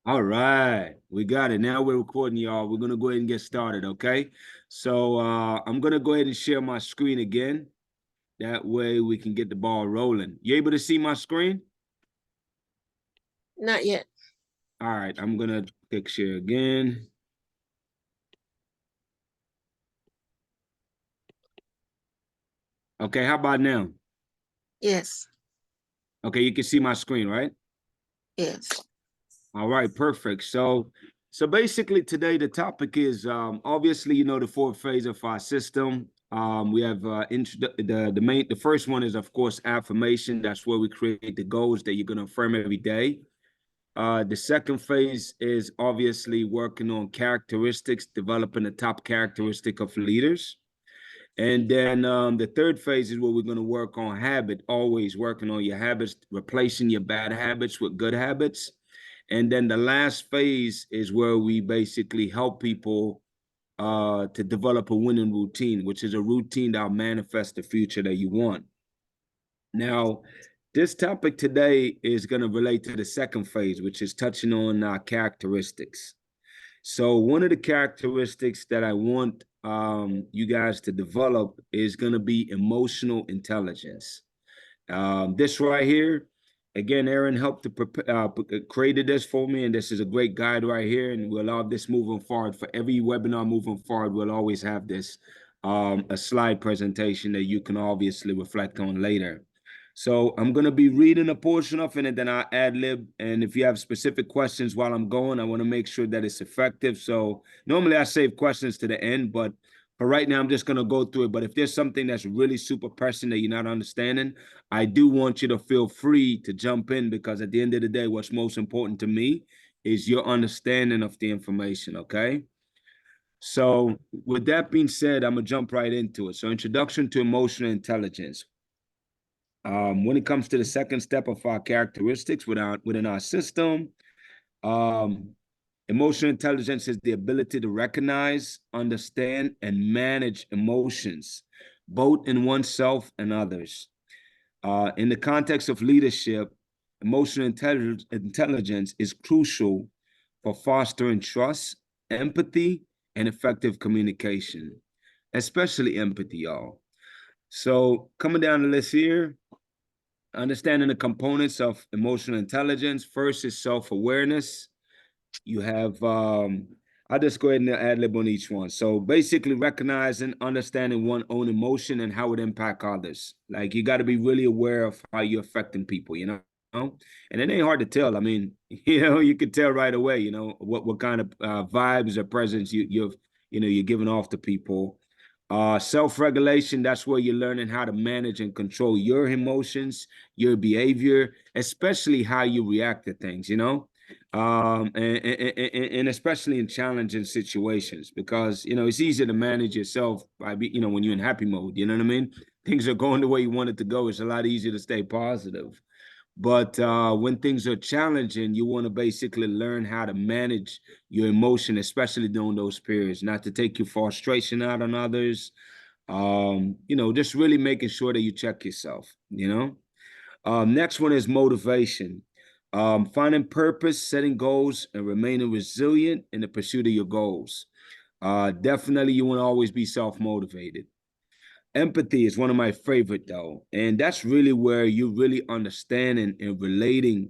All right, we got it. Now we're recording, y'all. We're gonna go ahead and get started, okay? So I'm gonna go ahead and share my screen again. That way we can get the ball rolling. You able to see my screen? Not yet. All right, I'm gonna click share again. Okay, how about now? Yes. Okay, you can see my screen, right? Yes. All right, perfect. So basically today the topic is obviously the fourth phase of our system. We have the first one is of course affirmation. That's where we create the goals that you're gonna affirm every day. The second phase is obviously working on characteristics, developing the top characteristic of leaders. And then the third phase is where we're going to work on habit, always working on your habits, replacing your bad habits with good habits. And then the last phase is where we basically help people to develop a winning routine, which is a routine that'll manifest the future that you want. Now, this topic today is going to relate to the second phase, which is touching on characteristics. So one of the characteristics that I want you guys to develop is going to be emotional intelligence. This right here, again, Aaron helped to created this for me, and this is a great guide right here, and we'll have this moving forward. For every webinar moving forward, we'll always have this a slide presentation that you can obviously reflect on later. So I'm going to be reading a portion of it, and then I'll ad lib. And if you have specific questions while I'm going, I want to make sure that it's effective. So normally I save questions to the end, but for right now, I'm just going to go through it. But if there's something that's really super pressing that you're not understanding, I do want you to feel free to jump in, because at the end of the day, what's most important to me is your understanding of the information, okay? So with that being said, I'm going to jump right into it. So introduction to emotional intelligence. When it comes to the second step of our characteristics within our system, um, emotional intelligence is the ability to recognize, understand, and manage emotions, both in oneself and others. In the context of leadership, emotional intelligence is crucial for fostering trust, empathy, and effective communication, especially empathy, y'all. So coming down the list here, understanding the components of emotional intelligence. First is self-awareness. You have, I'll just go ahead and ad lib on each one. So basically recognizing, understanding one's own emotion and how it impact others. Like you got to be really aware of how you're affecting people, you know? And it ain't hard to tell. I mean, you can tell right away, what kind of vibes or presence you're giving off to people. Self-regulation, that's where you're learning how to manage and control your emotions, your behavior, especially how you react to things, and especially in challenging situations, because it's easier to manage yourself when you're in happy mode, you know what I mean? Things are going the way you want it to go. It's a lot easier to stay positive. But when things are challenging, you want to basically learn how to manage your emotion, especially during those periods, not to take your frustration out on others. Just really making sure that you check yourself. Next one is motivation. Finding purpose, setting goals, and remaining resilient in the pursuit of your goals. Definitely, you want to always be self-motivated. Empathy is one of my favorite, though, and that's really where you really understanding and relating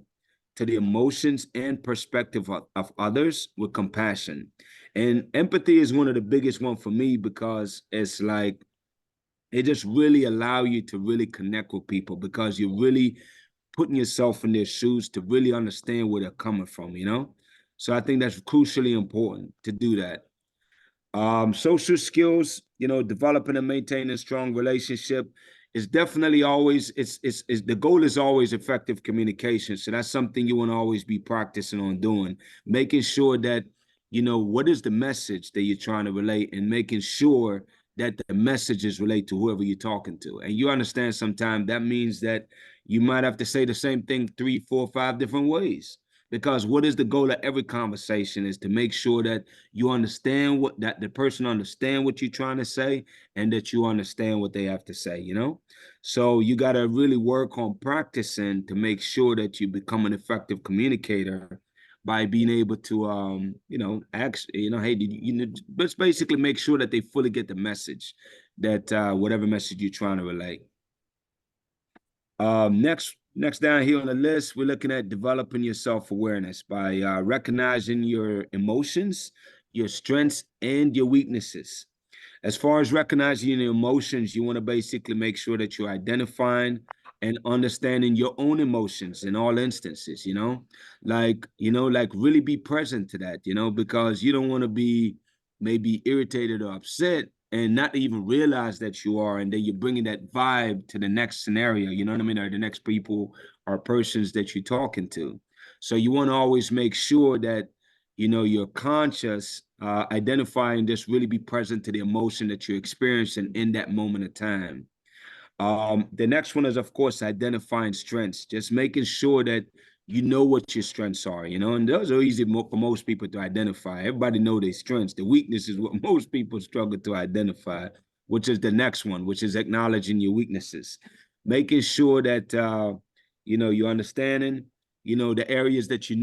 to the emotions and perspective of others with compassion. And empathy is one of the biggest one for me, because it's like it just really allow you to really connect with people, because you're really putting yourself in their shoes to really understand where they're coming from. So I think that's crucially important to do that. Social skills, developing and maintaining a strong relationship is definitely always, it's the goal is always effective communication. So that's something you want to always be practicing on doing, making sure that, what is the message that you're trying to relate, and making sure that the messages relate to whoever you're talking to. And you understand sometimes that means that you might have to say the same thing 3, 4, 5 different ways. Because what is the goal of every conversation is to make sure that you understand that the person understand what you're trying to say, and that you understand what they have to say, you know? So you got to really work on practicing to make sure that you become an effective communicator by being able to hey, let's basically make sure that they fully get the message, that whatever message you're trying to relate. Next down here on the list, we're looking at developing your self-awareness by recognizing your emotions, your strengths, and your weaknesses. As far as recognizing your emotions, you want to basically make sure that you're identifying and understanding your own emotions in all instances, like really be present to that, because you don't want to be maybe irritated or upset and not even realize that you are, and then you're bringing that vibe to the next scenario, you know what I mean, or the next people or persons that you're talking to. So you want to always make sure that you're conscious, identifying this, really be present to the emotion that you're experiencing in that moment of time. The next one is, of course, identifying strengths, just making sure that you know what your strengths are, and those are easy for most people to identify. Everybody know their strengths. The weakness is what most people struggle to identify, which is the next one, which is acknowledging your weaknesses, making sure that, you're understanding, the areas that you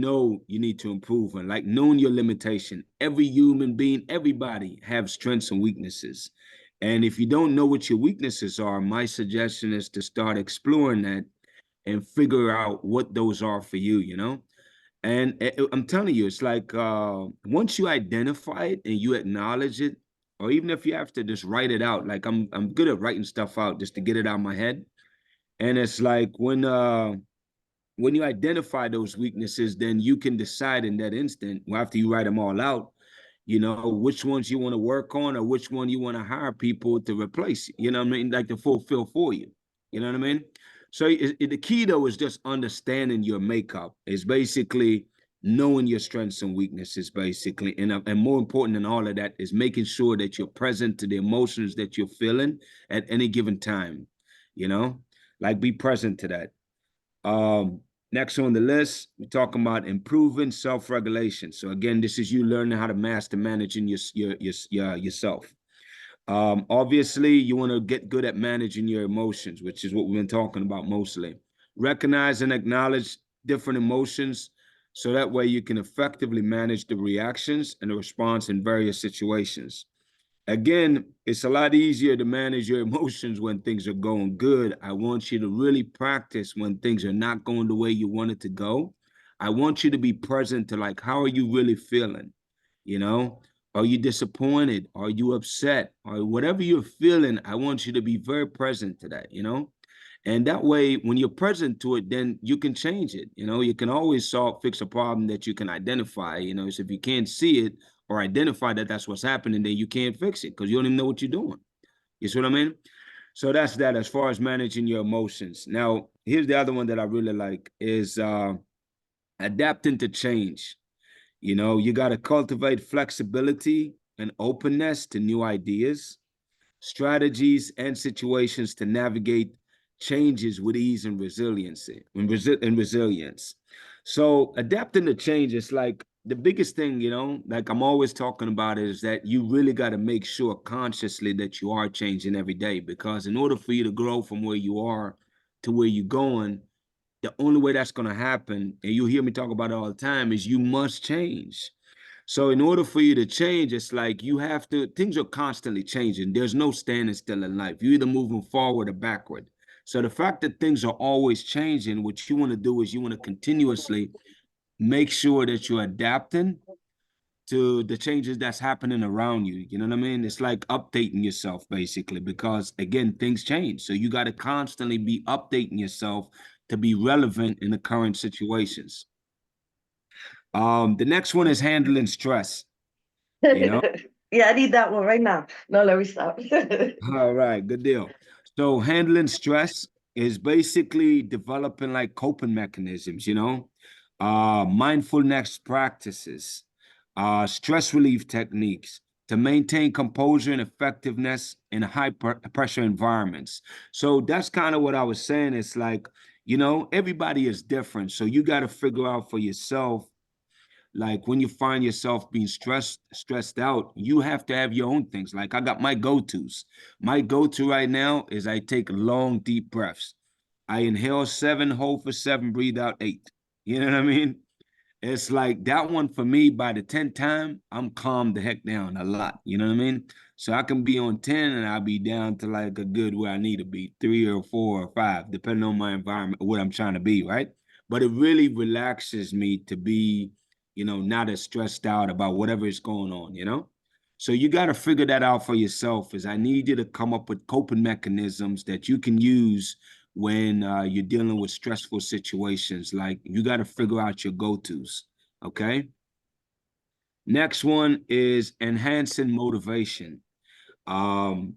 need to improve on, like knowing your limitation. Every human being, everybody have strengths and weaknesses. And if you don't know what your weaknesses are, my suggestion is to start exploring that and figure out what those are for you, And I'm telling you, it's like once you identify it and you acknowledge it, or even if you have to just write it out, like I'm good at writing stuff out just to get it out of my head. And it's like when you identify those weaknesses, then you can decide in that instant, well, after you write them all out, which ones you want to work on or which one you want to hire people to replace, you know what I mean? Like to fulfill for you, you know what I mean? So the key though is just understanding your makeup. Is basically knowing your strengths and weaknesses, basically. And more important than all of that is making sure that you're present to the emotions that you're feeling at any given time, like be present to that. Next on the list, we're talking about improving self-regulation. So again, this is you learning how to master managing yourself. Obviously, you want to get good at managing your emotions, which is what we've been talking about mostly. Recognize and acknowledge different emotions, so that way you can effectively manage the reactions and the response in various situations. Again, it's a lot easier to manage your emotions when things are going good. I want you to really practice when things are not going the way you want it to go. I want you to be present to, like, how are you really feeling? Are you disappointed? Are you upset? Or whatever you're feeling, I want you to be very present to that, And that way, when you're present to it, then you can change it. You can always fix a problem that you can identify, So if you can't see it or identify that that's what's happening, then you can't fix it because you don't even know what you're doing. You see what I mean? So that's that as far as managing your emotions. Now, here's the other one that I really like is adapting to change. You got to cultivate flexibility and openness to new ideas, strategies, and situations to navigate changes with ease and resiliency and resilience. So adapting to change is like the biggest thing, like I'm always talking about, is that you really got to make sure consciously that you are changing every day, because in order for you to grow from where you are to where you're going, the only way that's going to happen, and you hear me talk about it all the time, is you must change. So in order for you to change, it's like you have to, things are constantly changing. There's no standing still in life. You're either moving forward or backward. So the fact that things are always changing, what you want to do is you want to continuously make sure that you're adapting to the changes that's happening around you. You know what I mean? It's like updating yourself basically, because again, things change. So you got to constantly be updating yourself to be relevant in the current situations. The next one is handling stress. Yeah, I need that one right now. No, let me stop. All right, good deal. So handling stress is basically developing like coping mechanisms, mindfulness practices, stress relief techniques to maintain composure and effectiveness in high pressure environments. So that's kind of what I was saying. It's like, You know, everybody is different. So you got to figure out for yourself, like when you find yourself being stressed out, you have to have your own things. Like I got my go-tos. My go-to right now is I take long, deep breaths. I inhale 7, hold for 7, breathe out 8. You know what I mean? It's like that one for me, by the 10th time, I'm calmed the heck down a lot. You know what I mean? So I can be on 10 and I'll be down to like a good where I need to be, 3 or 4 or 5, depending on my environment, what I'm trying to be, right? But it really relaxes me to be, you know, not as stressed out about whatever is going on, you know? So you got to figure that out for yourself. Is I need you to come up with coping mechanisms that you can use when you're dealing with stressful situations. Like you got to figure out your go-tos, okay? Next one is enhancing motivation. Um,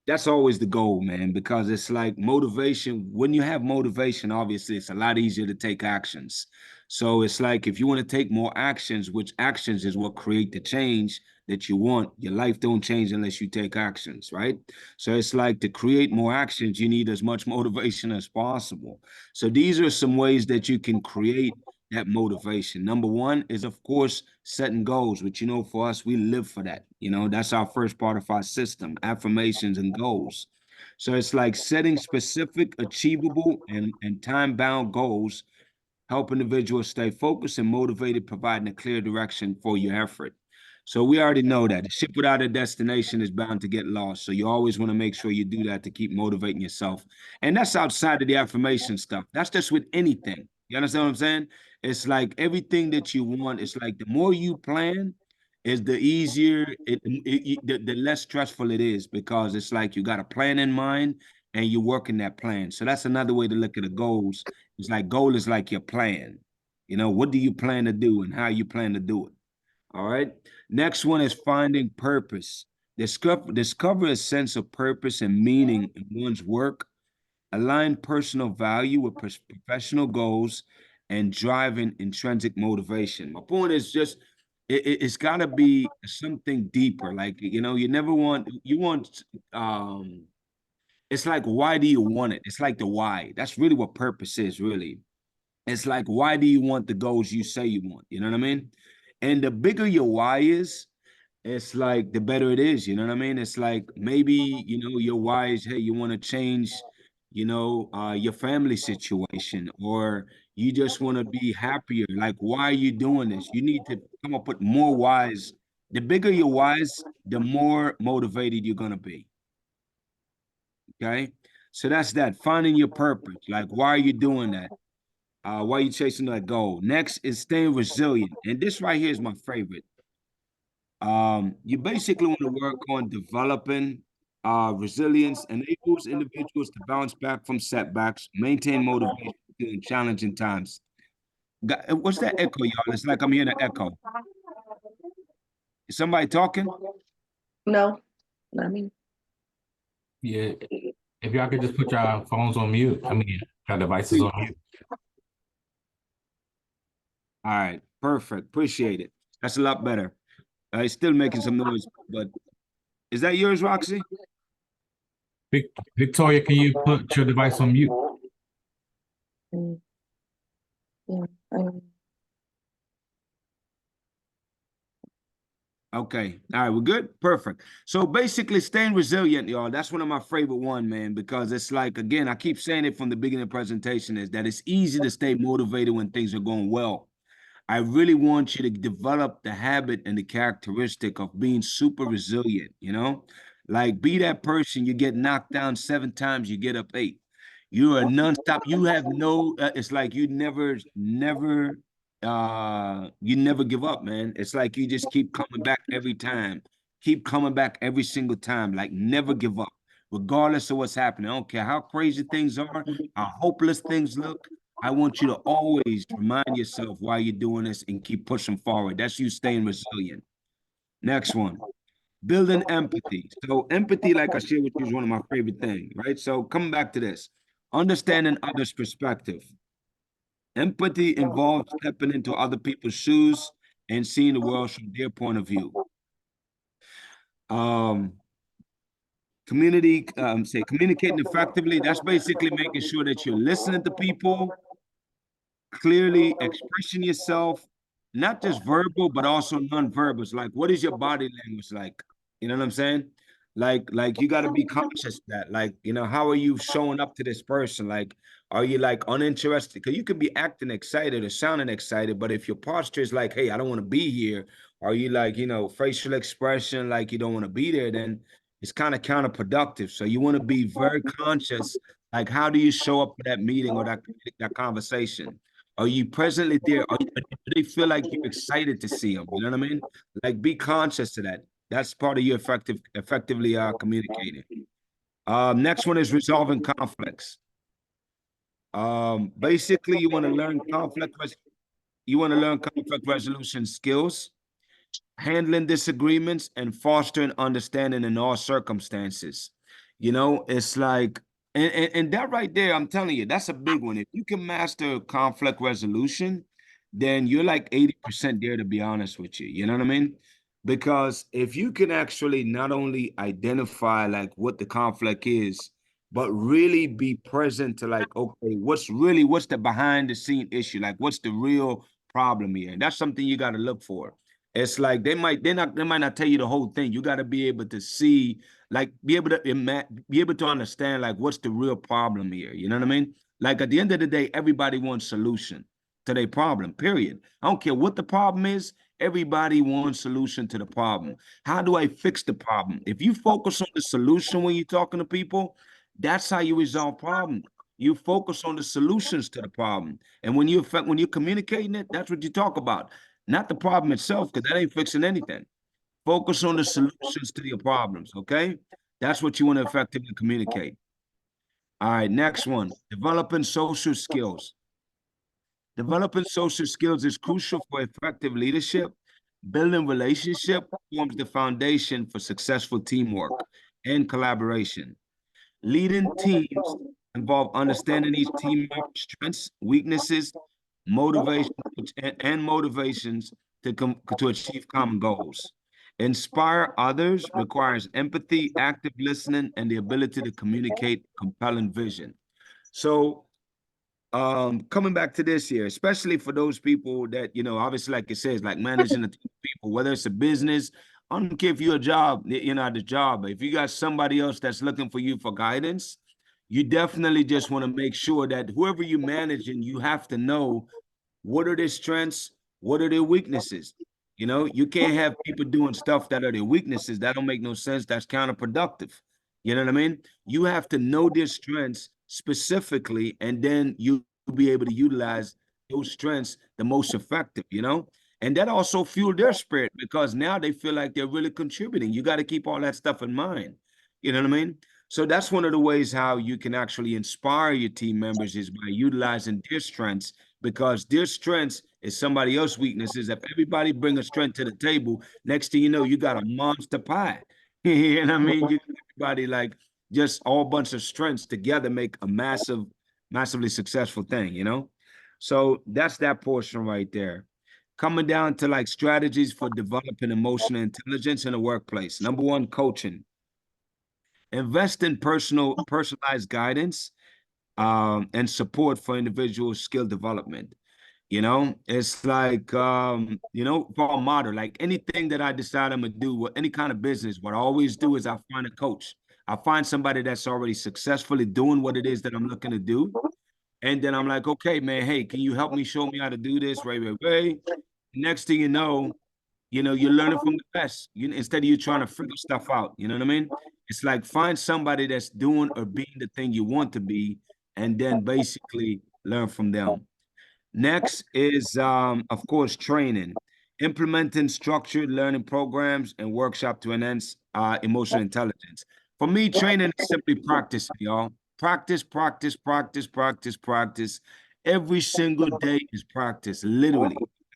that's always the goal, man, because it's like motivation. When you have motivation, obviously, it's a lot easier to take actions. So it's like if you want to take more actions, which actions is what create the change that you want. Your life don't change unless you take actions, right? So it's like to create more actions, you need as much motivation as possible. So these are some ways that you can create that motivation. Number one is, of course, setting goals, which, you know, for us, we live for that. You know, that's our first part of our system, affirmations and goals. So it's like setting specific, achievable, and time-bound goals help individuals stay focused and motivated, providing a clear direction for your effort. So we already know that a ship without a destination is bound to get lost. So you always want to make sure you do that to keep motivating yourself. And that's outside of the affirmation stuff. That's just with anything. You understand what I'm saying? It's like everything that you want. It's like the more you plan, is the easier the less stressful it is, because it's like you got a plan in mind and you're working that plan. So that's another way to look at the goals. It's like goal is like your plan. You know, what do you plan to do and how you plan to do it? All right. Next one is finding purpose. Discover a sense of purpose and meaning in one's work. Align personal value with professional goals and driving intrinsic motivation. My point is just it's got to be something deeper. Like, you know, you want it's like, why do you want it? It's like the why. That's really what purpose is, really. It's like, why do you want the goals you say you want? You know what I mean? And the bigger your why is, it's like the better it is. You know what I mean? It's like maybe, you know, your why is, hey, you want to change, you know, your family situation, or you just want to be happier. Like, why are you doing this? You need to come up with more whys. The bigger your whys, the more motivated you're going to be. Okay. So that's that. Finding your purpose. Like, why are you doing that? Why are you chasing that goal? Next is staying resilient. And this right here is my favorite. You basically want to work on developing resilience, enables individuals to bounce back from setbacks, maintain motivation in challenging times. What's that echo, y'all? It's like I'm hearing an echo. Is somebody talking? No, not me. Yeah, if y'all could just put your phones on mute, I mean, your devices on mute. All right, perfect. Appreciate it. That's a lot better. It's still making some noise, but is that yours, Roxy? Victoria, can you put your device on mute? Mm. Yeah. Okay. All right, we're good. Perfect. So basically staying resilient, y'all. That's one of my favorite one, man, because it's like, again, I keep saying it from the beginning of the presentation, is that it's easy to stay motivated when things are going well. I really want you to develop the habit and the characteristic of being super resilient, you know? Like, be that person, you get knocked down 7 times, you get up 8. You're a nonstop, you have no, it's like you never give up, man. It's like you just keep coming back every time, keep coming back every single time, like never give up, regardless of what's happening. I don't care how crazy things are, how hopeless things look. I want you to always remind yourself why you're doing this and keep pushing forward. That's you staying resilient. Next one, building empathy. So empathy, like I shared with you, is one of my favorite things, right? So coming back to this, understanding others' perspective. Empathy involves stepping into other people's shoes and seeing the world from their point of view. communicating effectively. That's basically making sure that you're listening to people, clearly expressing yourself, not just verbal, but also non-verbals. Like, what is your body language like? You know what I'm saying? Like you got to be conscious of that. Like, how are you showing up to this person? Like, are you like uninterested? Because you could be acting excited or sounding excited, but if your posture is like, hey, I don't want to be here, are you like, facial expression, like you don't want to be there, then it's kind of counterproductive. So you want to be very conscious. Like, how do you show up for that meeting or that conversation? Are you presently there? Do they feel like you're excited to see them? You know what I mean? Like, be conscious of that. That's part of you effectively communicating. Next one is resolving conflicts. Basically, you want to learn conflict resolution skills, handling disagreements, and fostering understanding in all circumstances. It's like, and that right there, I'm telling you, that's a big one. If you can master conflict resolution, then you're like 80% there, to be honest with you. You know what I mean? Because if you can actually not only identify like what the conflict is, but really be present to like, okay, what's the behind the scene issue? Like, what's the real problem here? And that's something you got to look for. It's like they might not tell you the whole thing. You got to be able to see, like, be able to understand, like, what's the real problem here. You know what I mean? Like, at the end of the day, everybody wants solution to their problem, period. I don't care what the problem is. Everybody wants solution to the problem. How do I fix the problem? If you focus on the solution when you're talking to people, that's how you resolve problems. You focus on the solutions to the problem. And when you're communicating it, that's what you talk about. Not the problem itself, because that ain't fixing anything. Focus on the solutions to your problems, okay? That's what you want to effectively communicate. All right, next one, developing social skills. Developing social skills is crucial for effective leadership. Building relationship forms the foundation for successful teamwork and collaboration. Leading teams involve understanding each team member's strengths, weaknesses, motivations, and motivations to achieve common goals. Inspire others requires empathy, active listening, and the ability to communicate compelling vision. So, coming back to this here, especially for those people that, obviously, like it says, like managing the team of people, whether it's a business, I don't care if you're a job, at the job, if you got somebody else that's looking for you for guidance, you definitely just want to make sure that whoever you're managing, you have to know what are their strengths, what are their weaknesses. You can't have people doing stuff that are their weaknesses. That don't make no sense. That's counterproductive. You know what I mean? You have to know their strengths specifically, and then you'll be able to utilize those strengths the most effective, And that also fuel their spirit, because now they feel like they're really contributing. You got to keep all that stuff in mind. You know what I mean? So that's one of the ways how you can actually inspire your team members, is by utilizing their strengths, because their strengths is somebody else's weaknesses. If everybody bring a strength to the table, next thing you know, you got a monster pie. You know what I mean? Everybody like just all bunch of strengths together make a massively successful thing. So that's that portion right there. Coming down to like strategies for developing emotional intelligence in the workplace. Number one, coaching. Invest in personalized guidance and support for individual skill development. It's like, for a model, like anything that I decide I'm gonna do with any kind of business, what I always do is I find a coach. I find somebody that's already successfully doing what it is that I'm looking to do. And then I'm like, okay, man, hey, can you help me show me how to do this? Right. Next thing you know, you're learning from the best. Instead of you trying to figure stuff out. You know what I mean? It's like, find somebody that's doing or being the thing you want to be, and then basically learn from them. Next is, of course, training. Implementing structured learning programs and workshop to enhance emotional intelligence. For me, training is simply practice, y'all. Practice, practice, practice, practice, practice. Every single day is practice, literally.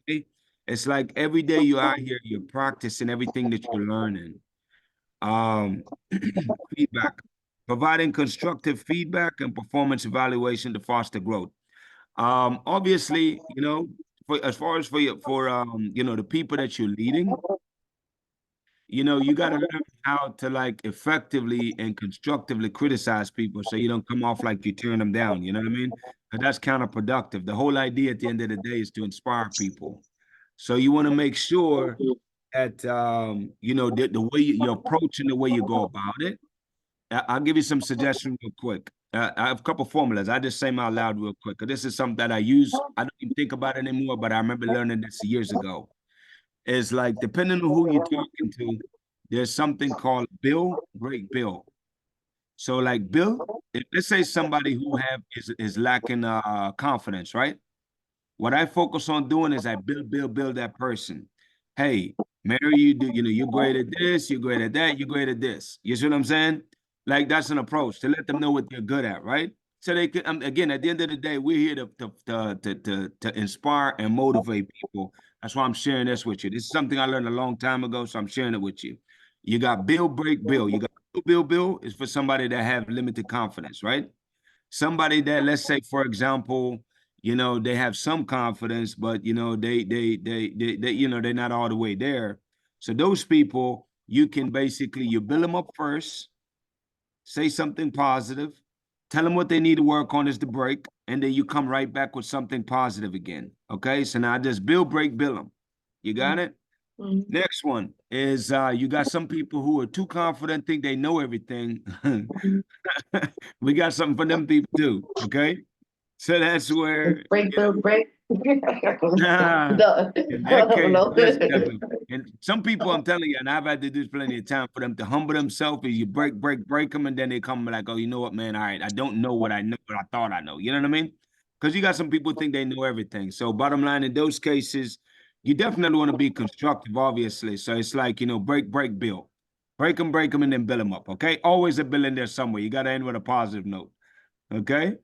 Okay? It's like every day you're out here, you're practicing everything that you're learning. Feedback. Providing constructive feedback and performance evaluation to foster growth. Obviously, as far as for the people that you're leading, you know, you got to learn how to like effectively and constructively criticize people so you don't come off like you turn them down. You know what I mean? Because that's counterproductive. The whole idea at the end of the day is to inspire people. So you want to make sure that you know the way you're approaching the way you go about it. I'll give you some suggestions real quick. I have a couple formulas. I just say them out loud real quick. 'Cause this is something that I use. I don't even think about it anymore, but I remember learning this years ago. It's like depending on who you're talking to, there's something called Bill, break Bill. So like Bill, let's say somebody who is lacking confidence, right? What I focus on doing is I build that person. Hey, Mary, you're great at this, you're great at that, you're great at this. You see what I'm saying? Like that's an approach to let them know what they're good at, right? So they can again at the end of the day, we're here to inspire and motivate people. That's why I'm sharing this with you. This is something I learned a long time ago, so I'm sharing it with you. You got Bill break Bill. You got Bill is for somebody that have limited confidence, right? Somebody that, let's say, for example, you know, they have some confidence, but you know, they you know, they're not all the way there. So those people, you can basically you build them up first, say something positive, tell them what they need to work on is the break, and then you come right back with something positive again. Okay, so now just build, break, build them. You got it? Mhm. Next one is you got some people who are too confident, think they know everything. We got something for them people too. Okay. So that's where, Break, build, break. nah, No, in that case, no. listen, and some people I'm telling you, and I've had to do this plenty of time for them to humble themselves. Is you break them, and then they come like, oh, you know what, man? All right, I don't know what I know, but I thought I know. You know what I mean? Because you got some people think they know everything. So bottom line, in those cases, you definitely want to be constructive, obviously. So it's like, you know, break, build. Break them, and then build them up. Okay. Always a build in there somewhere. You got to end with a positive note. Okay.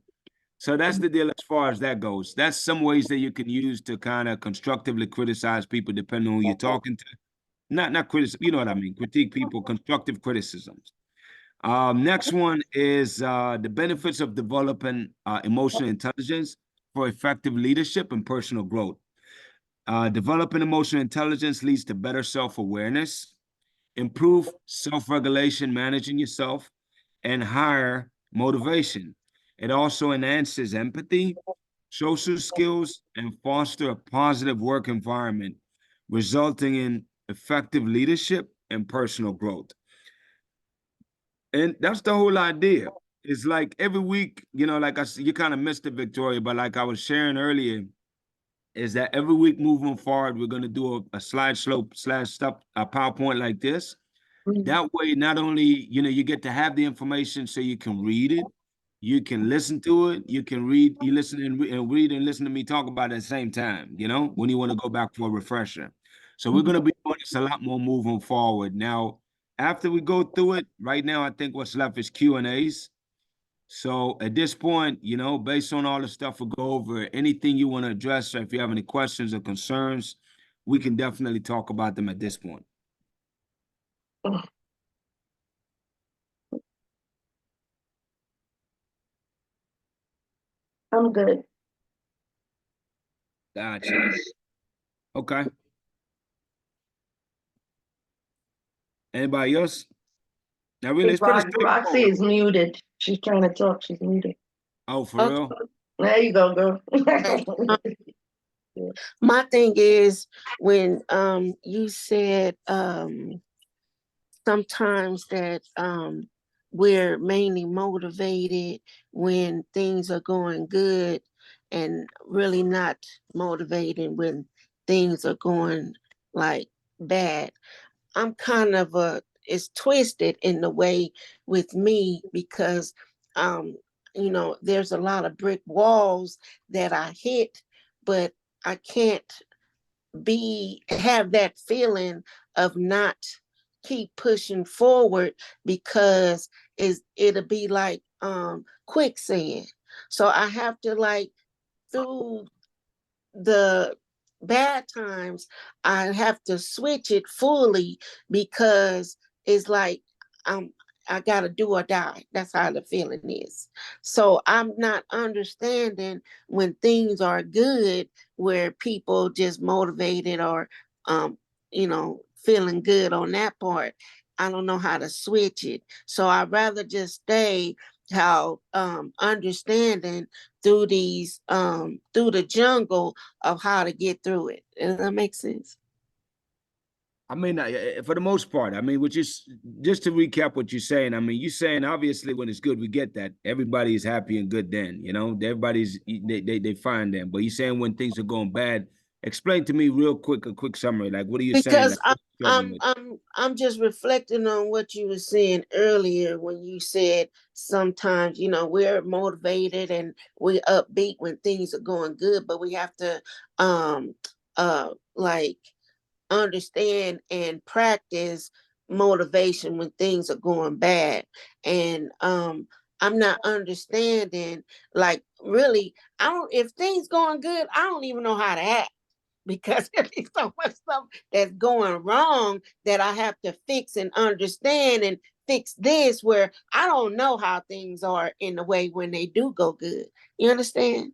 So that's the deal as far as that goes. That's some ways that you can use to kind of constructively criticize people depending on who you're talking to. Not criticism, you know what I mean? Critique people, constructive criticisms. Next one is the benefits of developing emotional intelligence for effective leadership and personal growth. Developing emotional intelligence leads to better self-awareness, improve self-regulation, managing yourself, and higher motivation. It also enhances empathy, social skills, and foster a positive work environment, resulting in effective leadership and personal growth. And that's the whole idea. It's like every week, you know, like you kind of missed it, Victoria, but like I was sharing earlier, is that every week moving forward, we're going to do a slideshow slash stuff, a PowerPoint like this. That way, not only, you know, you get to have the information so you can read it, you can listen to it, you can read, you listen and read and listen to me talk about it at the same time, you know, when you want to go back for a refresher. So we're going to be doing this a lot more moving forward. Now, after we go through it, right now, I think what's left is Q&As. So at this point, you know, based on all the stuff we go over, anything you want to address, or if you have any questions or concerns, we can definitely talk about them at this point. I'm good. Gotcha. Okay. Anybody else? Now, really, it's pretty Roxy straightforward. is muted. She's trying to talk. She's muted. Oh, for Okay. real? There you go, girl. My thing is when you said sometimes that we're mainly motivated when things are going good and really not motivated when things are going like bad. I'm kind of it's twisted in the way with me because you know, there's a lot of brick walls that I hit, but I can't have that feeling of not keep pushing forward because it'll be like quicksand. So I have to like through the bad times, I have to switch it fully because it's like I gotta do or die. That's how the feeling is. So I'm not understanding when things are good where people just motivated or you know, feeling good on that part. I don't know how to switch it. So I'd rather just stay how understanding through these through the jungle of how to get through it. Does that make sense? I mean, for the most part, I mean, which is just to recap what you're saying. I mean, you're saying obviously when it's good, we get that everybody is happy and good. Then everybody's they find them. But you're saying when things are going bad, explain to me real quick a quick summary. Like, what are you saying? Because Like, what you struggling with? I'm just reflecting on what you were saying earlier when you said sometimes, we're motivated and we're upbeat when things are going good, but we have to like understand and practice motivation when things are going bad. And I'm not understanding, like, really, if things going good, I don't even know how to act because there's so much stuff that's going wrong that I have to fix and understand and fix this, where I don't know how things are in the way when they do go good. You understand?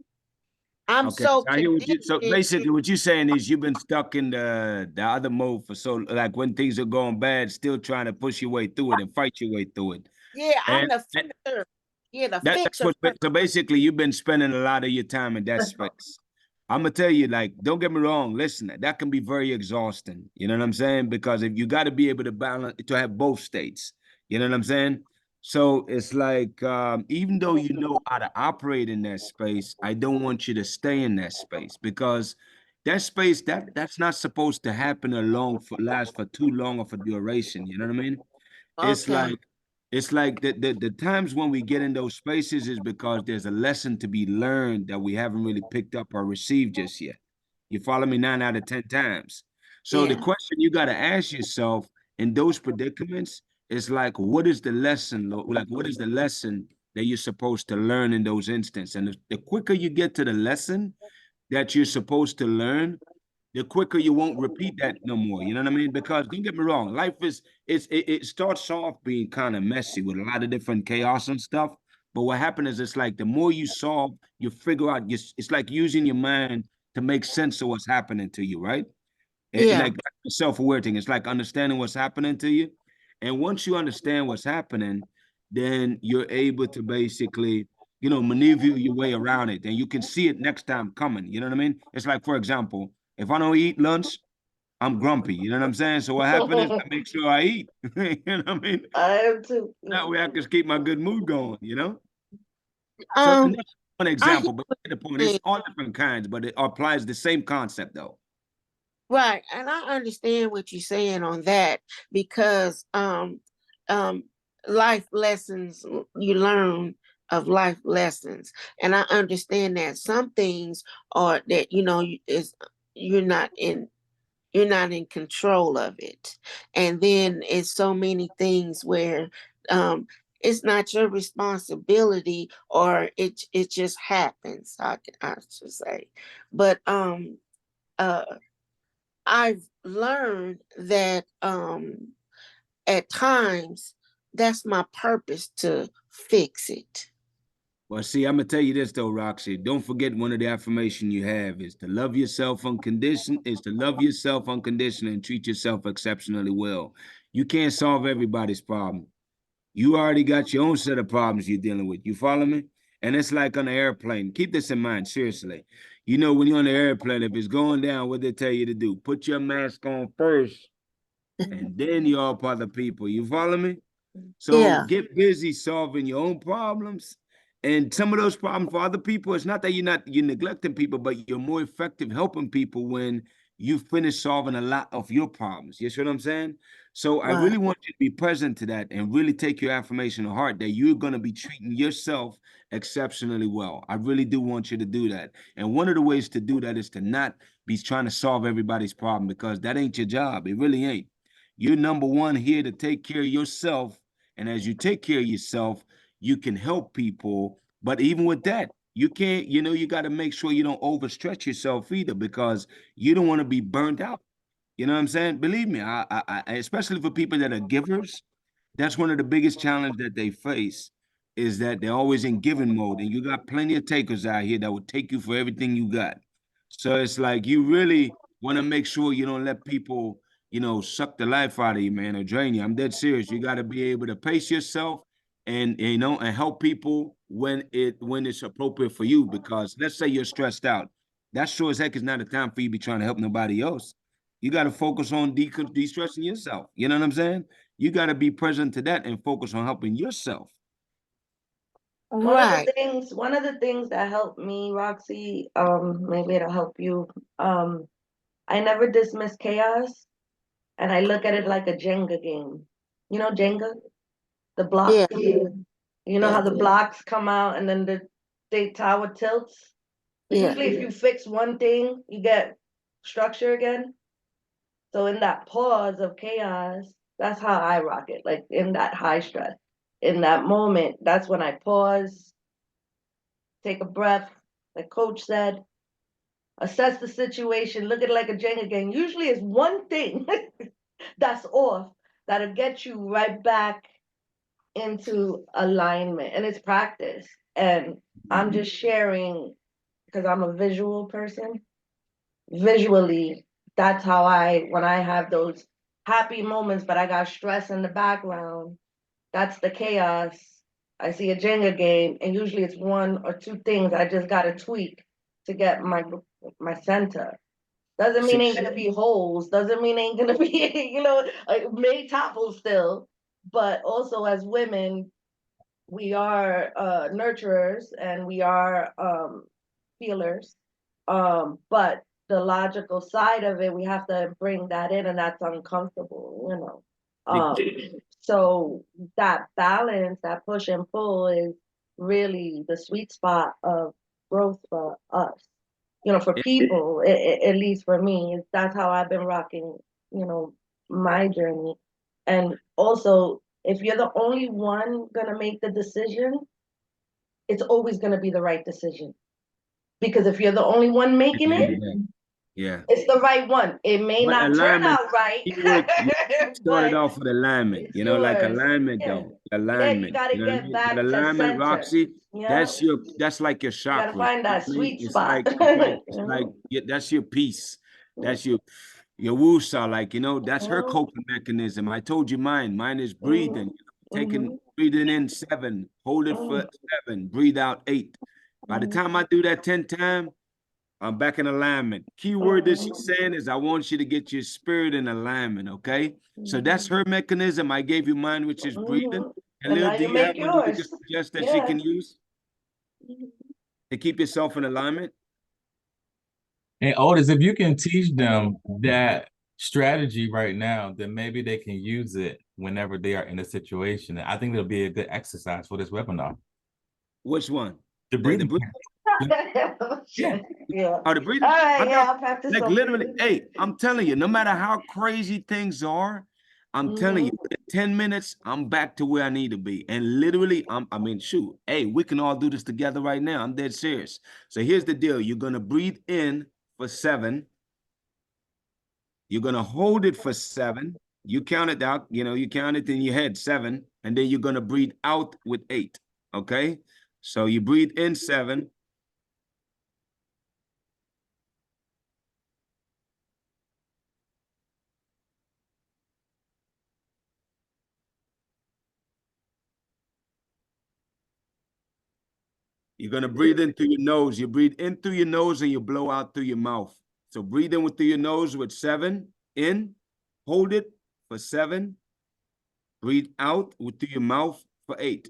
I'm Okay, so so I hear what you. So conditioned. basically, what you're saying is you've been stuck in the other mode for so, like when things are going bad, still trying to push your way through it and fight your way through it. Yeah, I'm And the fixer. Yeah, the that's fixer. what. So basically, you've been spending a lot of your time in that space. I'm gonna tell you, like, don't get me wrong. Listen, that can be very exhausting. You know what I'm saying? Because if you got to be able to balance, to have both states. You know what I'm saying? So it's like, even though you know how to operate in that space, I don't want you to stay in that space because that space that's not supposed to happen last for too long of a duration. You know what I mean? It's Okay. like the times when we get in those spaces is because there's a lesson to be learned that we haven't really picked up or received just yet. You follow me 9 out of 10 times. So the Yeah. question you got to ask yourself in those predicaments is like, what is the lesson? Like, what is the lesson that you're supposed to learn in those instances? And the quicker you get to the lesson that you're supposed to learn, the quicker you won't repeat that no more. You know what I mean? Because don't get me wrong, life it starts off being kind of messy with a lot of different chaos and stuff. But what happens is it's like the more you solve, you figure out it's like using your mind to make sense of what's happening to you, right? Yeah. Like a self-aware thing. It's like understanding what's happening to you. And once you understand what's happening, then you're able to basically, maneuver your way around it. And you can see it next time coming. You know what I mean? It's like, for example, if I don't eat lunch, I'm grumpy. You know what I'm saying? So what happens is I make sure I eat. You know what I mean? I am too. That way I can keep my good mood going. So Um, that's one I hear example, but what the point you're is saying. all different kinds, but it applies the same concept though. Right, and I understand what you're saying on that because um life lessons, you learn of life lessons, and I understand that some things are that is you're not in you're not in control of it, and then it's so many things where um it's not your responsibility, or it just happens. I should say, but uh I've learned that at times that's my purpose to fix it. Well, see, I'm gonna tell you this though, Roxy. Don't forget one of the affirmation you have is to love yourself unconditionally and treat yourself exceptionally well. You can't solve everybody's problem. You already got your own set of problems you're dealing with. You follow me? And it's like on an airplane. Keep this in mind, seriously. When you're on the airplane, if it's going down, what they tell you to do? Put your mask on first, and then you help other people. You follow me? So Yeah, get busy solving your own problems. And some of those problems for other people, it's not that you're neglecting people, but you're more effective helping people when you finish solving a lot of your problems. You see what I'm saying? So I right. really want you to be present to that and really take your affirmation to heart that you're going to be treating yourself exceptionally well. I really do want you to do that. And one of the ways to do that is to not be trying to solve everybody's problem because that ain't your job. It really ain't. You're number one here to take care of yourself. And as you take care of yourself, you can help people. But even with that, you can't, you got to make sure you don't overstretch yourself either because you don't want to be burnt out. You know what I'm saying? Believe me, especially for people that are givers, that's one of the biggest challenges that they face is that they're always in giving mode. And you got plenty of takers out here that will take you for everything you got. So it's like you really want to make sure you don't let people suck the life out of you, man, or drain you. I'm dead serious. You got to be able to pace yourself and help people when it's appropriate for you. Because let's say you're stressed out, that sure as heck is not a time for you to be trying to help nobody else. You got to focus on de-stressing yourself. You know what I'm saying? You got to be present to that and focus on helping yourself. Right. One of the things that helped me, Roxy, maybe it'll help you. I never dismiss chaos, and I look at it like a Jenga game. You know Jenga? The blocks. Yeah. You know Yeah. how the blocks come out and then the tower tilts? But Yeah. usually if you fix one thing, you get structure again. So in that pause of chaos, that's how I rock it. Like in that high stress, in that moment, that's when I pause, take a breath, like Coach said, assess the situation, look at it like a Jenga game. Usually it's one thing that's off that'll get you right back into alignment. And it's practice. And I'm just sharing because I'm a visual person. Visually, that's how when I have those happy moments, but I got stress in the background, that's the chaos. I see a Jenga game, and usually it's one or two things I just got to tweak to get my center. Doesn't mean ain't gonna be holes. Doesn't mean ain't gonna be may topple still. But also as women, we are nurturers and we are healers. But the logical side of it, we have to bring that in, and that's uncomfortable. So that balance, that push and pull is really the sweet spot of growth for us. For people, at least for me, that's how I've been rocking, my journey. And also, if you're the only one gonna make the decision, it's always gonna be the right decision. Because if you're the only one making it, yeah, it's the right one. It may but not turn alignment, out right. started off with alignment, like alignment though. Alignment. You gotta get But back to alignment, center. Roxy, Yeah. that's like your You gotta chakra. find that I mean, sweet it's spot. that's your peace. That's your woosah, that's her Mhm. coping mechanism. I told you mine. Mine is breathing. Mhm. Breathing in 7, hold it for 7, breathe out 8. By the time I do that 10 times, I'm back in alignment. Key word that she's saying is I want you to get your spirit in alignment, okay? So that's her mechanism. I gave you mine, which is breathing. And And Lil, now do you you have make one you could yours. suggest that she Yeah. can use to keep yourself in alignment? And Otis, if you can teach them that strategy right now, then maybe they can use it whenever they are in a situation. I think it'll be a good exercise for this webinar. Which one? The breathing. Yeah. Yeah. Oh, the breathing. All right, I I'll practice like some literally, breathing. hey, I'm telling you, no matter how crazy things are, I'm telling you, in 10 minutes, I'm back to where I need to be. And literally, shoot, hey, we can all do this together right now. I'm dead serious. So here's the deal. You're going to breathe in for 7. You're going to hold it for 7. You count it out, you count it in your head, 7. And then you're going to breathe out with 8. Okay? So you breathe in 7. You're going to breathe in through your nose. You breathe in through your nose and you blow out through your mouth. So breathe in through your nose with 7, in, hold it for 7, breathe out through your mouth for 8.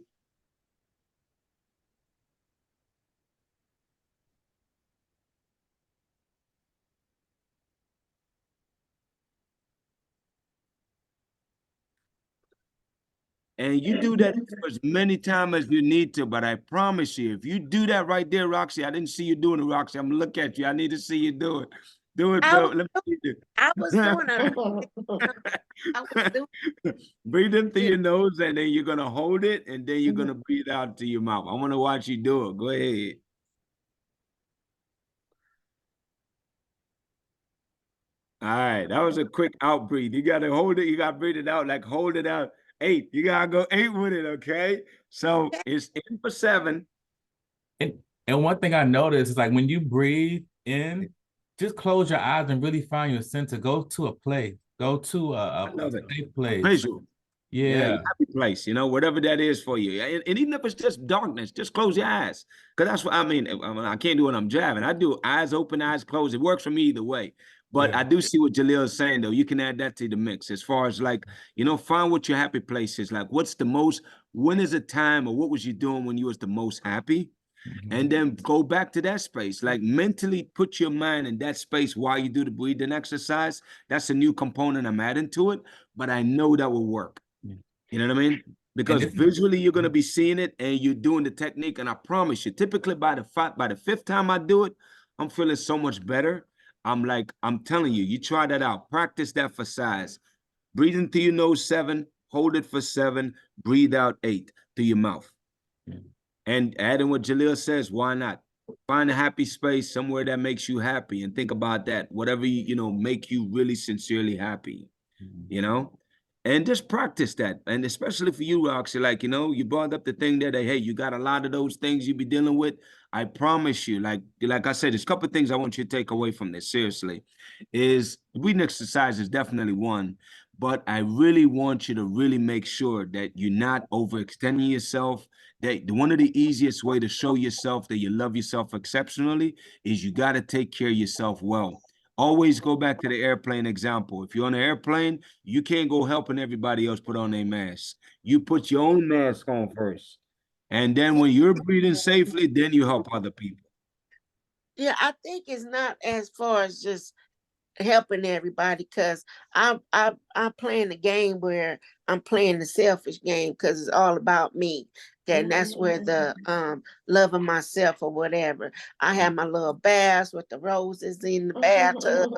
And you do that for as many times as you need to, but I promise you, if you do that right there, Roxy, I didn't see you doing it, Roxy. I'm gonna look at you. I need to see you do it. Do it, Phil. Let me see you do it. I was doing Breathe in through your nose, and then you're gonna hold it, and then you're gonna breathe out through your mouth. I want to watch you do it. Go ahead. All right, that was a quick out breathe. You gotta hold it. You gotta breathe it out, like hold it out. 8. You gotta go 8 with it. Okay. So it's in for 7. And one thing I noticed is like when you breathe in, just close your eyes and really find your center. Go to a place. Go to I a love it. safe place. Visual. Yeah, Yeah. your happy place, you know, whatever that is for you. And even if it's just darkness, just close your eyes. Because that's what I mean. I can't do it when I'm driving. I do eyes open, eyes closed. It works for me either way. But Yeah. I do see what Jaleel is saying, though. You can add that to the mix as far as like, you know, find what your happy place is. Like, when is a time or what was you doing when you was the most happy? Mhm. And then go back to that space. Like mentally put your mind in that space while you do the breathing exercise. That's a new component I'm adding to it, but I know that will work. Yeah. You know what I mean? And Because this is visually you're gonna be seeing it and you're doing the technique. And I promise you, typically by the fifth time I do it, I'm feeling so much better. I'm telling you, you try that out. Practice that for size. Breathe into your nose 7, hold it for 7, breathe out 8 through your mouth. Yeah. And adding what Jaleel says, why not? Find a happy space somewhere that makes you happy and think about that. Whatever you know, make you really sincerely happy, Mhm. you know? And just practice that. And especially for you, Roxy, like, you know, you brought up the thing that, hey, you got a lot of those things you be dealing with. I promise you, like I said, there's a couple of things I want you to take away from this, seriously, is breathing exercise is definitely one, but I really want you to really make sure that you're not overextending yourself. That one of the easiest way to show yourself that you love yourself exceptionally is you got to take care of yourself well. Always go back to the airplane example. If you're on an airplane, you can't go helping everybody else put on their mask. You put your own mask on first. And then when you're breathing safely, then you help other people. Yeah, I think it's not as far as just helping everybody, because I'm playing the game where I'm playing the selfish game because it's all about me. And that's where the loving myself or whatever. I have my little baths with the roses in the bathtub.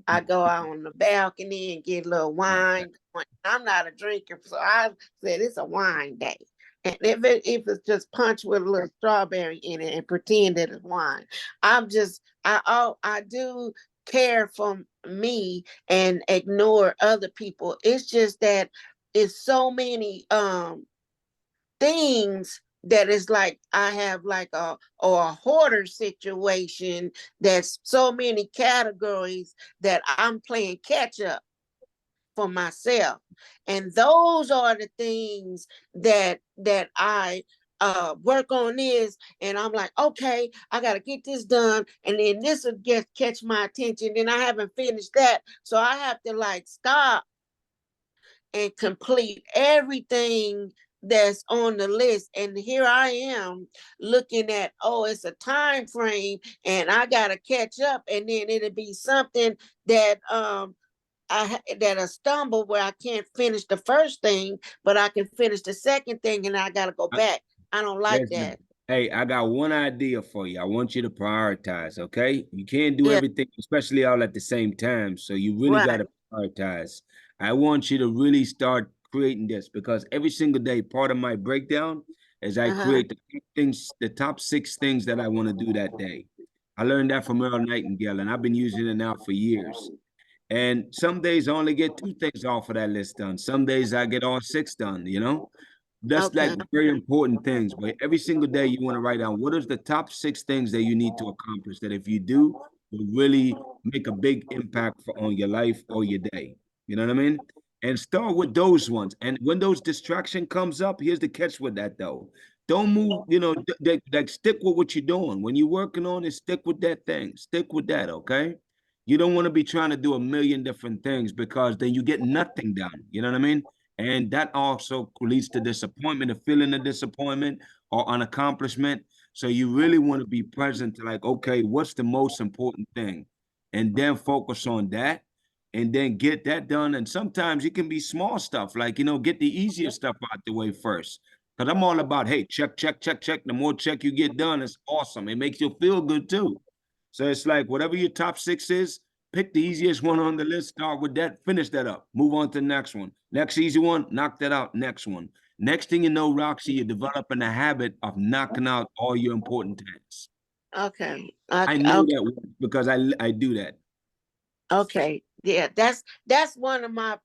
I go out on the balcony and get a little wine. I'm not a drinker, so I said it's a wine day. And if it's just punch with a little strawberry in it and pretend that it's wine, I do care for me and ignore other people. It's just that it's so many things that is like I have like a hoarder situation. That's so many categories that I'm playing catch up for myself, and those are the things that I work on this, and I'm like, okay, I gotta get this done, and then this will catch my attention, then I haven't finished that, so I have to like stop and complete everything that's on the list. And here I am looking at, oh, it's a time frame and I gotta catch up, and then it'll be something that that a stumble where I can't finish the first thing, but I can finish the second thing and I gotta go back. I don't like Listen, that. hey, I got one idea for you. I want you to prioritize, okay? You can't do Yeah, everything, especially all at the same time. So you really got right. to prioritize. I want you to really start creating this because every single day, part of my breakdown is I Uh-huh. create the top 6 things that I want to do that day. I learned that from Earl Nightingale, and I've been using it now for years. And some days I only get 2 things off of that list done. Some days I get all 6 done, you know? That's like Okay. very important things. But every single day you want to write down what is the top 6 things that you need to accomplish that if you do, will really make a big impact on your life or your day. You know what I mean? And start with those ones. And when those distraction comes up, here's the catch with that though. Don't move, you know, like stick with what you're doing. When you're working on it, stick with that thing. Stick with that, okay? You don't want to be trying to do a million different things because then you get nothing done. You know what I mean? And that also leads to disappointment, a feeling of disappointment or an accomplishment. So you really want to be present to like, okay, what's the most important thing? And then focus on that and then get that done. And sometimes it can be small stuff, like, you know, get the easier stuff out the way first. Because I'm all about, hey, check, check, check, check. The more check you get done, it's awesome. It makes you feel good too. So it's like whatever your top 6 is, pick the easiest one on the list, start with that, finish that up, move on to the next one. Next easy one, knock that out, next one. Next thing you know, Roxy, you're developing a habit of knocking out all your important tasks. Okay. I Okay. know Okay. that because I do that. Okay. Yeah, that's one of my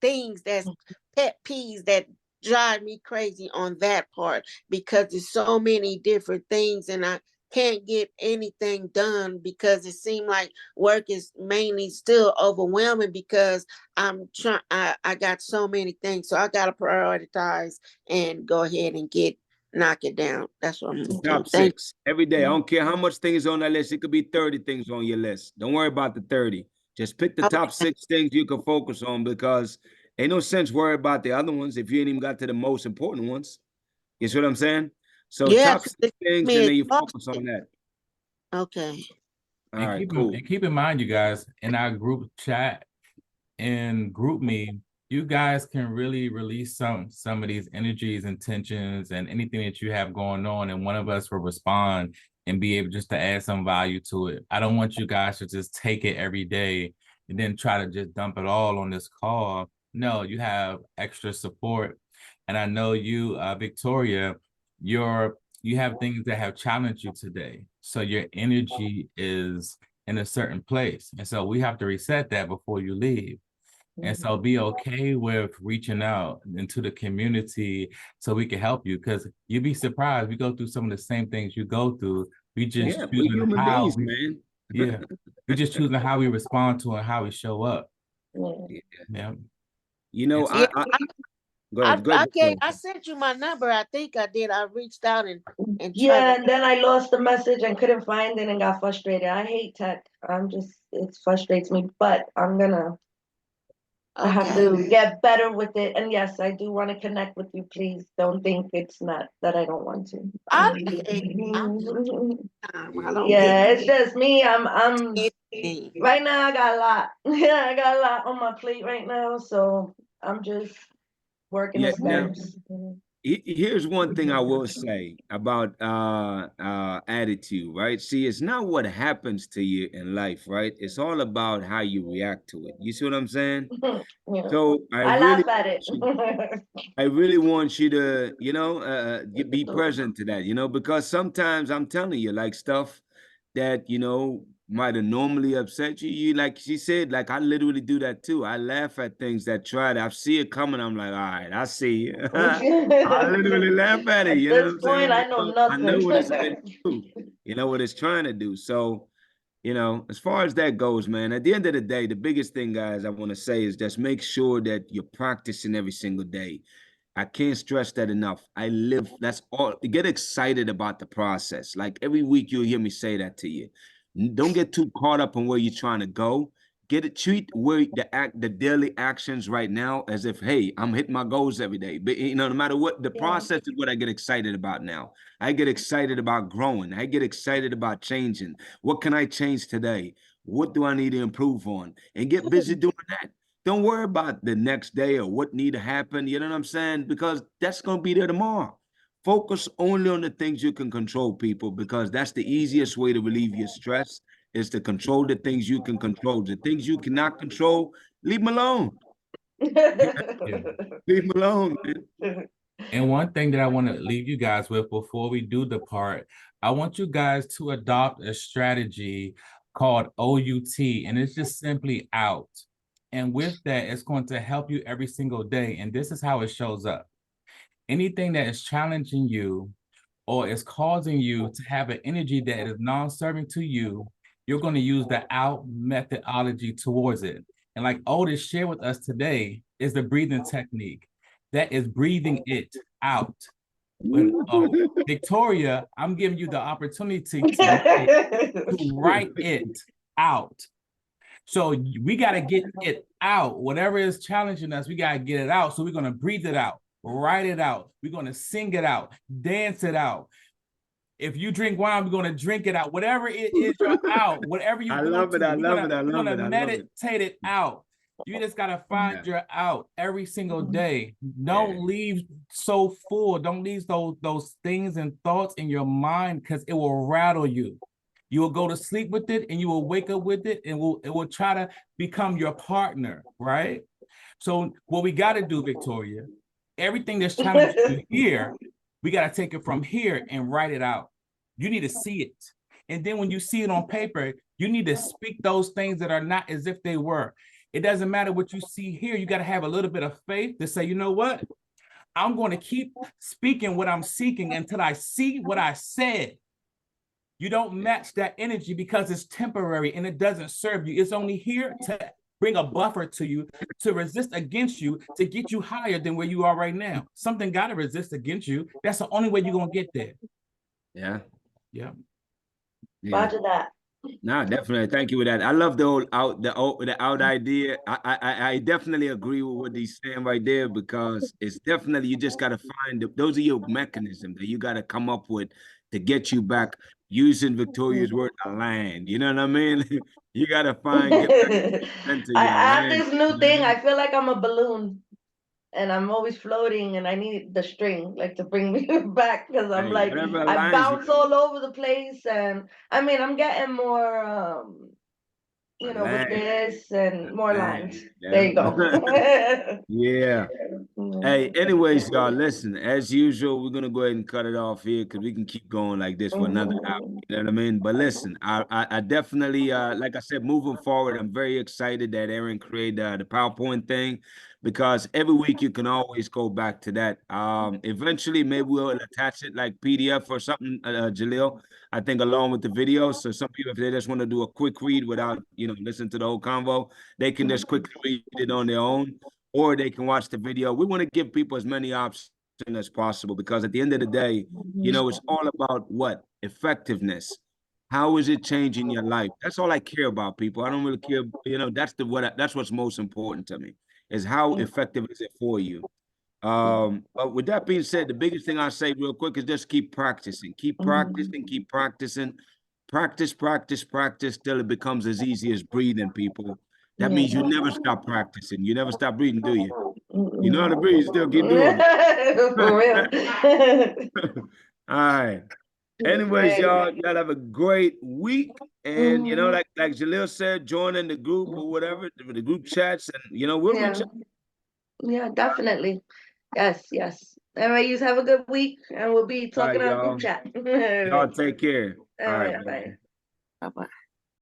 things that's pet peeves that drive me crazy on that part, because there's so many different things, and can't get anything done because it seemed like work is mainly still overwhelming because I got so many things. So I gotta prioritize and go ahead and knock it down. That's what I'm gonna do. Top Thank 6 every day. I don't care how much things on that list. It could be 30 things on your list. Don't worry about the 30. Just pick the you. top Okay. 6 things you can focus on, because ain't no sense worry about the other ones if you ain't even got to the most important ones. You see what I'm saying? So Yeah, top 'cause 6 it keeps things, and me then you focus on exhausted. that. Okay. All And right, cool. keep in mind, you guys, in our group chat and group me, you guys can really release some of these energies and tensions and anything that you have going on, and one of us will respond and be able just to add some value to it. I don't want you guys to just take it every day and then try to just dump it all on this call. No, you have extra support. And I know you, Victoria, you have things that have challenged you today. So your energy is in a certain place. And so we have to reset that before you leave. And so be okay with reaching out into the community so we can help you, because you'd be surprised. We go through some of the same things you go through. We just Yeah, we choosing human how beings, we, man. yeah, we just choosing how we respond to and how we show up. Yeah. Yeah. You know, Yeah, go ahead, go ahead. I sent you my number. I think I did. I reached out and tried Yeah, to. and then I lost the message and couldn't find it and got frustrated. I hate tech. It frustrates me, but I have Okay. to get better with it. And yes, I do want to connect with you. Please don't think it's not that I don't want to. I'm I don't Yeah, get it's just me. I'm anything. right now. I got a lot. Yeah, I got a lot on my plate right now, so I'm just working Yeah, the now steps. here's one thing I will say about attitude, right? See, it's not what happens to you in life, right? It's all about how you react to it. You see what I'm saying? Yeah. So I laugh at it. I really want you to, be present to that, because sometimes I'm telling you, like, stuff that, might have normally upset you. You, like she said, like, I literally do that too. I laugh at things that I see it coming. I'm like, all right, I see you. I literally laugh at it. At You know what this I'm point, saying? I know Because I know nothing. what it's meant to do. You know what it's trying to do. So, as far as that goes, man, at the end of the day, the biggest thing, guys, I want to say is just make sure that you're practicing every single day. I can't stress that enough. That's all. Get excited about the process. Like, every week you'll hear me say that to you. Don't get too caught up on where you're trying to go. Treat where the daily actions right now as if, hey, I'm hitting my goals every day. But no matter what, the Yeah. process is what I get excited about now. I get excited about growing. I get excited about changing. What can I change today? What do I need to improve on? And get busy doing that. Don't worry about the next day or what need to happen. You know what I'm saying? Because that's gonna be there tomorrow. Focus only on the things you can control, people, because that's the easiest way to relieve your stress, is to control the things you can control. The things you cannot control, leave them alone. Yeah. Leave them alone, man. And one thing that I want to leave you guys with before we do depart, I want you guys to adopt a strategy called OUT, and it's just simply out. And with that, it's going to help you every single day. And this is how it shows up. Anything that is challenging you or is causing you to have an energy that is non-serving to you, you're going to use the out methodology towards it. And like Otis shared with us today, is the breathing technique. That is breathing it out. When Victoria, I'm giving you the opportunity to write it out. So we got to get it out. Whatever is challenging us, we got to get it out. So we're going to breathe it out, write it out. We're going to sing it out, dance it out. If you drink wine, we're going to drink it out. Whatever it is, you're out. Whatever you I go love it. to, I love it. we're gonna meditate it out. You just gotta find Yeah. your out every single day. Don't leave so full. Don't leave those things and thoughts in your mind, because it will rattle you. You will go to sleep with it, and you will wake up with it, and it will try to become your partner, right? So what we got to do, Victoria, everything that's challenging you here, we got to take it from here and write it out. You need to see it. And then when you see it on paper, you need to speak those things that are not as if they were. It doesn't matter what you see here. You got to have a little bit of faith to say, you know what? I'm going to keep speaking what I'm seeking until I see what I said. You don't match that energy because it's temporary and it doesn't serve you. It's only here to bring a buffer to you, to resist against you, to get you higher than where you are right now. Something got to resist against you. That's the only way you're going to get there. Yeah. Yeah. Yeah. Roger that. No, definitely. Thank you for that. I love the old out the out idea. I definitely agree with what he's saying right there, because it's definitely, you just gotta find those are your mechanisms that you gotta come up with to get you back, using Victoria's word, a land. You know what I mean? You gotta get back into I your have land. this new You know thing. what I I feel like I'm a balloon and I'm always floating and I need the string like to bring me back, because I'm Hey, like, whatever I aligns you, bounce all over the place. And I mean, I'm getting more a with land, this and more land. lines. There Yeah. you go. Yeah. Hey, anyways, y'all, listen, as usual, we're gonna go ahead and cut it off here because we can keep going like this for another hour. You know what I mean? But listen, I definitely, like I said, moving forward, I'm very excited that Aaron created the PowerPoint thing, because every week you can always go back to that. Eventually, maybe we'll attach it like PDF or something, Jaleel, I think, along with the video. So some people, if they just want to do a quick read without, listen to the whole convo, they can just quickly read it on their own, or they can watch the video. We want to give people as many options as possible, because at the end of the day, it's all about what? Effectiveness. How is it changing your life? That's all I care about, people. I don't really care, that's what's most important to me, is how effective is it for you. But with that being said, the biggest thing I say real quick is just keep practicing, keep practicing, practice, practice, practice till it becomes as easy as breathing, people. That means you never stop practicing. You never stop breathing, do you? You know how to breathe, still keep doing it. For real. All right. Anyways, y'all have a great week. And like Jaleel said, join in the group or whatever, the group chats, and we'll reach out. Yeah, definitely. Yes, yes. Anyway, you have a good week and we'll be All right, talking on y'all. group chat. Y'all take care. All right. Bye. Bye-bye.